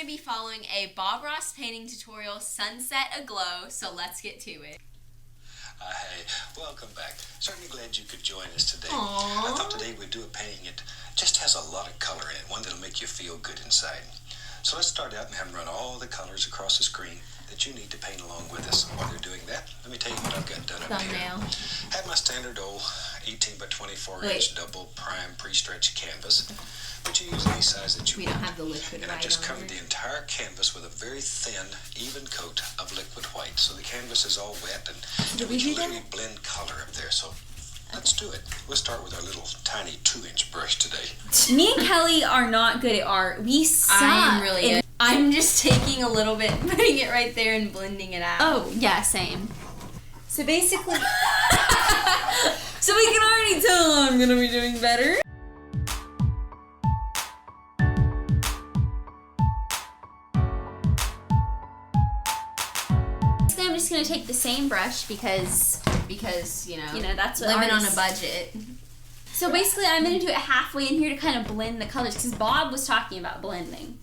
to be following a Bob Ross painting tutorial, Sunset Aglow, so let's get to it. Hey, welcome back. Certainly glad you could join us today. Aww. I thought today we'd do a painting. It just has a lot of color in it, one that'll make you feel good inside. So let's start out and have them run all the colors across the screen that you need to paint along with us. While they're doing that, let me tell you what I've got done up here. Thumbnail. I have my standard old 18 by 24 inch double prime pre-stretched canvas, but you use any size that you We want. don't have the liquid And right I just on covered it. the entire canvas with a very thin, even coat of liquid white. So the canvas is all wet and we can literally blend color up there. So let's do it. We'll start with our little tiny 2-inch brush today. Me and Kelly are not good at art. We suck. I'm really good. I'm just taking a little bit, putting it right there and blending it out. Oh, yeah, same. So basically... so we can already tell I'm going to be doing better. I'm just going to take the same brush because you know that's what living on artists... a budget. So basically I'm going to do it halfway in here to kind of blend the colors because Bob was talking about blending.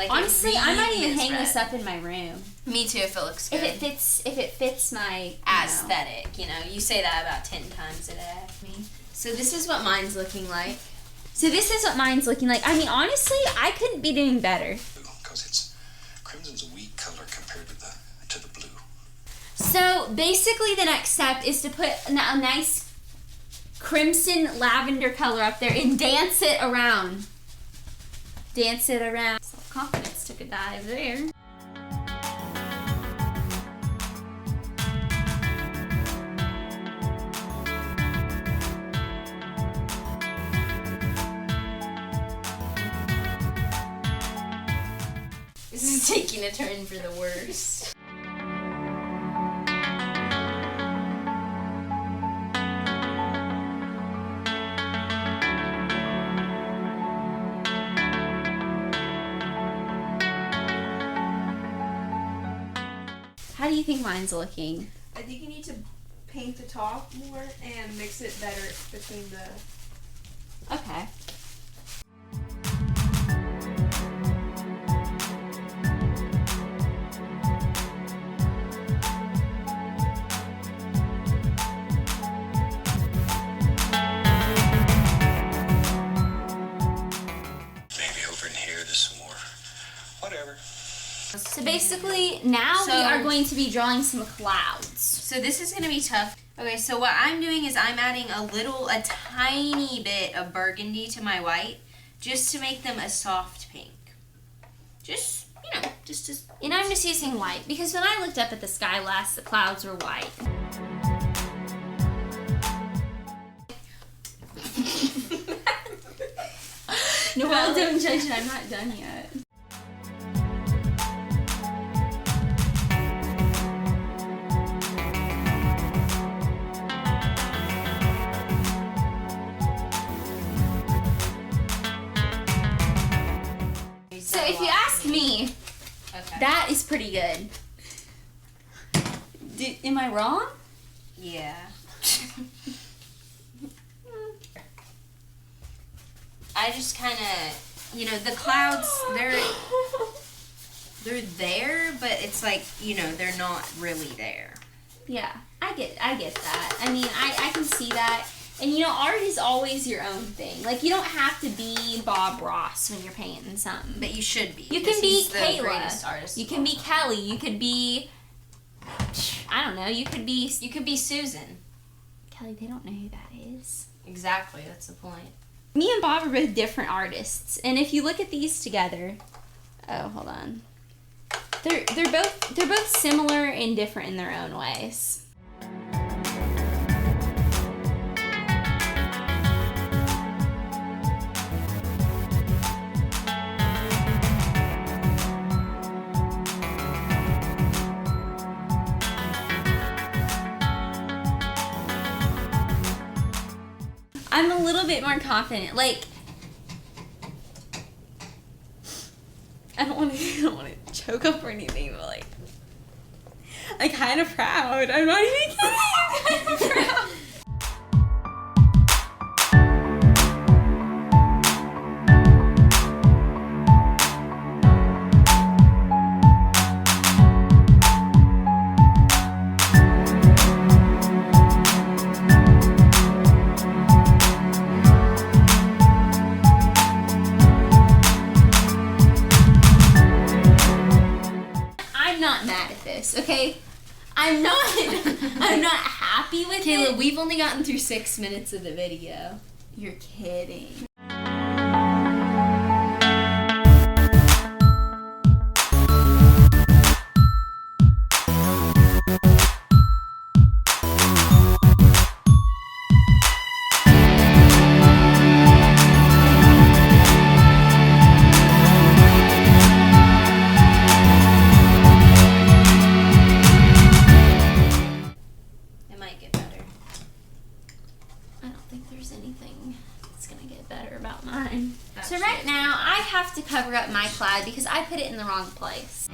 Honestly, I might even hang this up in my room. Me too, if it looks good. If it fits my aesthetic, you say that about 10 times a day. So this is what mine's looking like. So this is what mine's looking like. I mean, honestly, I couldn't be doing better. Because crimson's a weak color compared to the blue. So basically, the next step is to put a nice crimson lavender color up there and dance it around. Dance it around. Self-confidence took a dive there. This is taking a turn for the worst. How do you think mine's looking? I think you need to paint the top more and mix it better between the... Okay. Maybe over in here, there's some more. Whatever. So basically, now we are going to be drawing some clouds. So this is going to be tough. Okay, so what I'm doing is I'm adding a tiny bit of burgundy to my white just to make them a soft pink. Just, And I'm just using white because when I looked up at the sky last, the clouds were white. No, well, don't judge it. I'm not done yet. So if you ask me, okay. that is pretty good. Am I wrong? Yeah. I just kind of, the clouds, they're there, but it's like, they're not really there. Yeah, I get that. I mean, I can see that. And art is always your own thing. Like, you don't have to be Bob Ross when you're painting something. But you should be. You can be the Kayla. greatest artist You of can all be time. Kelly. You could be, I don't know, you could be Susan. Kelly, they don't know who that is. Exactly, that's the point. Me and Bob are both different artists. And if you look at these together, oh, hold on. They're both similar and different in their own ways. I'm a little bit more confident. Like, I don't want to choke up or anything, but like, I'm kind of proud. I'm not even kidding. I'm kind of proud. Not mad at this, okay? I'm not happy with Kayla, it. we've only gotten through 6 minutes of the video. You're kidding. Anything that's gonna get better about mine. So right now I have to cover up my plaid because I put it in the wrong place.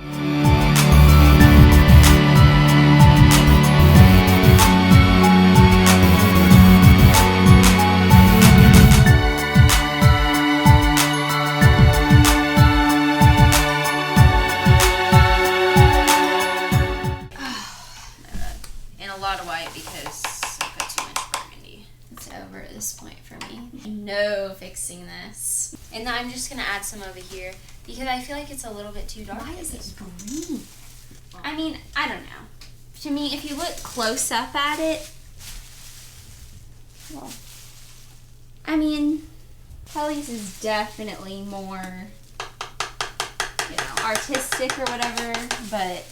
And a lot of white because I put too much burgundy. It's over at this point for me. No fixing this. And then I'm just going to add some over here because I feel like it's a little bit too dark. Why is it green? I mean, I don't know. To me, if you look close up at it, well, I mean, Kelly's is definitely more, artistic or whatever, but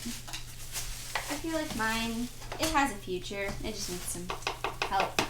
I feel like mine, it has a future. It just needs some help.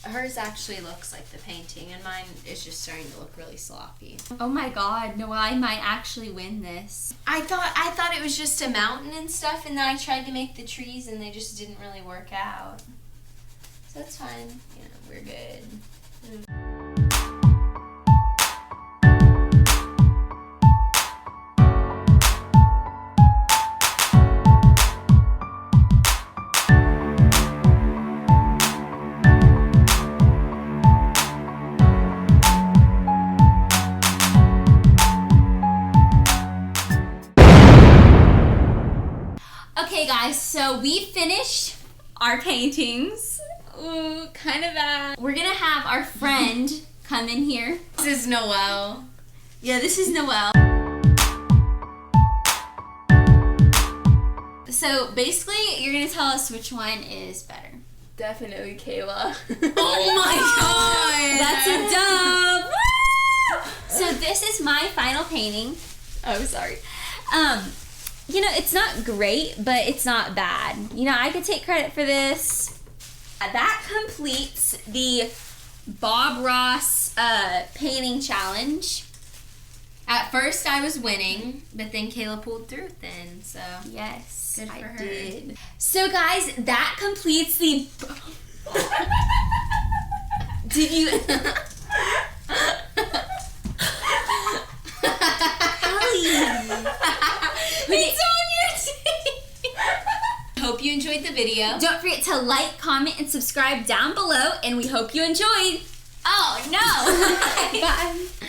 Hers actually looks like the painting, and mine is just starting to look really sloppy. Oh my god, no, I might actually win this. I thought it was just a mountain and stuff, and then I tried to make the trees, and they just didn't really work out. So it's fine. We're good. Okay guys, so we finished our paintings. Ooh, kind of bad. We're gonna have our friend come in here. This is Noelle. Yeah, this is Noelle. So basically, you're gonna tell us which one is better. Definitely Kayla. Oh my god! That's a dub! So this is my final painting. Oh, sorry. It's not great, but it's not bad. I could take credit for this. That completes the Bob Ross painting challenge. At first I was winning, but then Kayla pulled through then, so yes, good for her. Did. So guys, that completes the... Did you... It's on your teeth. Hope you enjoyed the video. Don't forget to like, comment, and subscribe down below, and we hope you enjoyed. Oh no! Bye.